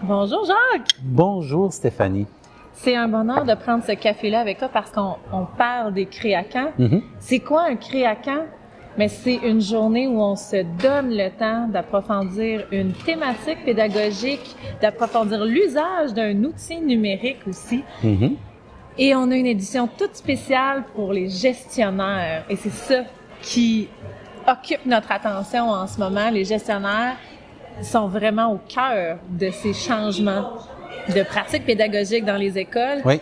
Bonjour Jacques! Bonjour Stéphanie. C'est un bonheur de prendre ce café-là avec toi parce qu'on parle des créacamps. C'est quoi un créacamp? Mais c'est une journée où on se donne le temps d'approfondir une thématique pédagogique, d'approfondir l'usage d'un outil numérique aussi. Et on a une édition toute spéciale pour les gestionnaires. Et c'est ça qui occupe notre attention en ce moment. Les gestionnaires sont vraiment au cœur de ces changements de pratiques pédagogiques dans les écoles. Oui.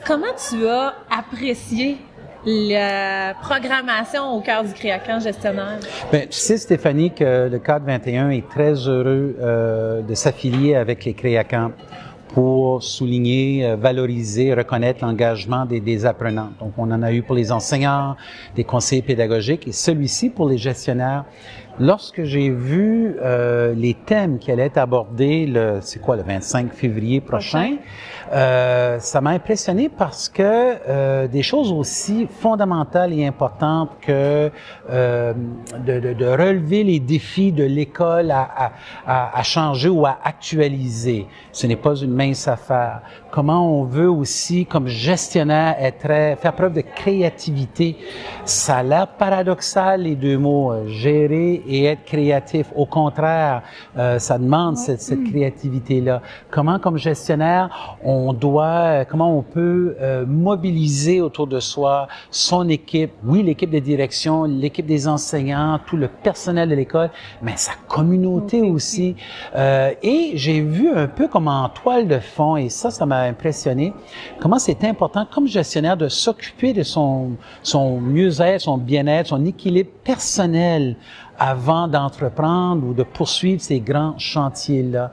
Comment tu as apprécié la programmation au cœur du créacamp gestionnaire? Bien, tu sais, Stéphanie, que le Cadre 21 est très heureux de s'affilier avec les créacamps pour souligner, valoriser, reconnaître l'engagement des apprenants. Donc, on en a eu pour les enseignants, des conseillers pédagogiques et celui-ci pour les gestionnaires. Lorsque j'ai vu les thèmes qui allaient être abordés le 25 février prochain, ça m'a impressionné parce que des choses aussi fondamentales et importantes que de relever les défis de l'école à changer ou à actualiser. Ce n'est pas une mince affaire. Comment on veut aussi, comme gestionnaire, faire preuve de créativité. Ça a l'air paradoxal, les deux mots, gérer et être créatif. Au contraire, ça demande cette créativité-là. Comment, comme gestionnaire, comment on peut mobiliser autour de soi son équipe, oui, l'équipe de direction, l'équipe des enseignants, tout le personnel de l'école, mais sa communauté aussi. Et j'ai vu un peu comme en toile de fond, et ça m'a impressionné, comment c'est important comme gestionnaire de s'occuper de son mieux-être, son bien-être, son équilibre personnel avant d'entreprendre ou de poursuivre ces grands chantiers-là.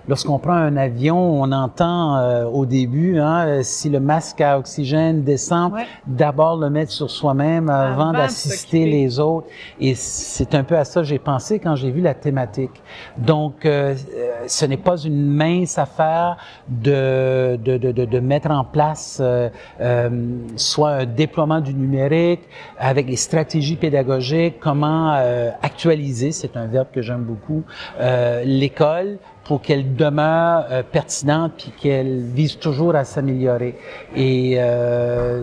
Lorsqu'on prend un avion, on entend au début, si le masque à oxygène descend, d'abord le mettre sur soi-même avant d'assister les autres. Et c'est un peu à ça que j'ai pensé quand j'ai vu la thématique. Donc, ce n'est pas une mince affaire de mettre en place soit un déploiement du numérique avec les stratégies pédagogiques, comment actualiser, c'est un verbe que j'aime beaucoup, l'école pour qu'elle demeure pertinente puis qu'elle vise toujours à s'améliorer. Et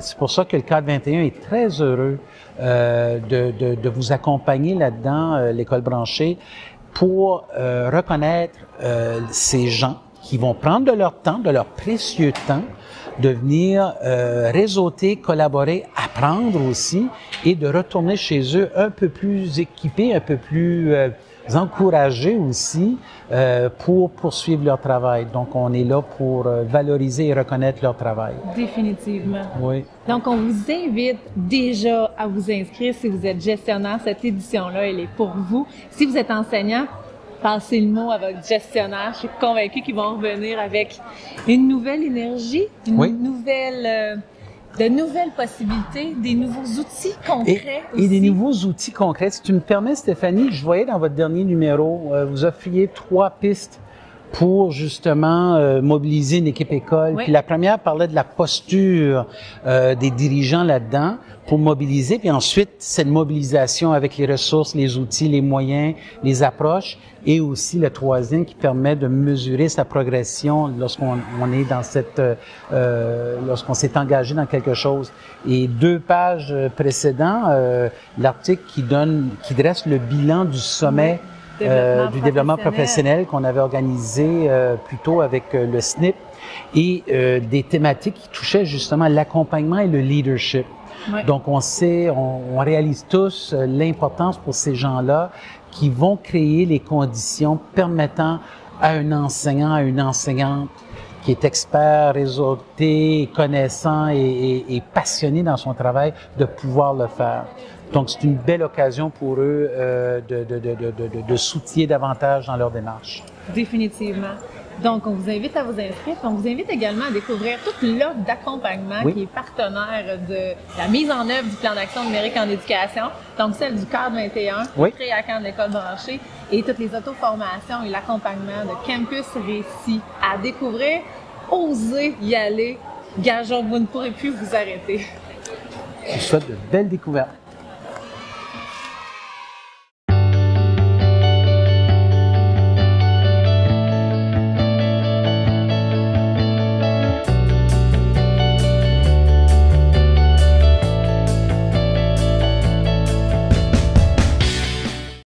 c'est pour ça que le Cadre 21 est très heureux de vous accompagner là-dedans, l'école branchée, pour reconnaître ces gens qui vont prendre de leur temps, de leur précieux temps, de venir réseauter, collaborer, apprendre aussi et de retourner chez eux un peu plus équipés, un peu plus encouragés aussi pour poursuivre leur travail. Donc, on est là pour valoriser et reconnaître leur travail. Définitivement. Oui. Donc, on vous invite déjà à vous inscrire si vous êtes gestionnaire. Cette édition-là, elle est pour vous. Si vous êtes enseignant, passez le mot à votre gestionnaire. Je suis convaincue qu'ils vont revenir avec une nouvelle énergie, de nouvelles possibilités, des nouveaux outils concrets aussi. Et des nouveaux outils concrets. Si tu me permets, Stéphanie, je voyais dans votre dernier numéro, vous offriez 3 pistes pour justement mobiliser une équipe école. Puis la première parlait de la posture des dirigeants là-dedans pour mobiliser. Puis ensuite, cette mobilisation avec les ressources, les outils, les moyens, les approches. Et aussi le troisième qui permet de mesurer sa progression lorsqu'on est dans lorsqu'on s'est engagé dans quelque chose. Et 2 pages précédentes, l'article qui dresse le bilan du sommet du développement professionnel qu'on avait organisé plus tôt avec le SNP et des thématiques qui touchaient justement l'accompagnement et le leadership. Donc, on réalise tous l'importance pour ces gens-là qui vont créer les conditions permettant à un enseignant, à une enseignante qui est expert, réseauté, connaissant et passionné dans son travail, de pouvoir le faire. Donc, c'est une belle occasion pour eux de s'outiller davantage dans leur démarche. Définitivement. Donc, on vous invite à vous inscrire. On vous invite également à découvrir toute l'offre d'accompagnement qui est partenaire de la mise en œuvre du plan d'action numérique en éducation, donc celle du Cadre 21, créacamp de l'école branchée, et toutes les auto-formations et l'accompagnement de Campus Récit à découvrir. Osez y aller. Gageons que vous ne pourrez plus vous arrêter. Je vous souhaite de belles découvertes.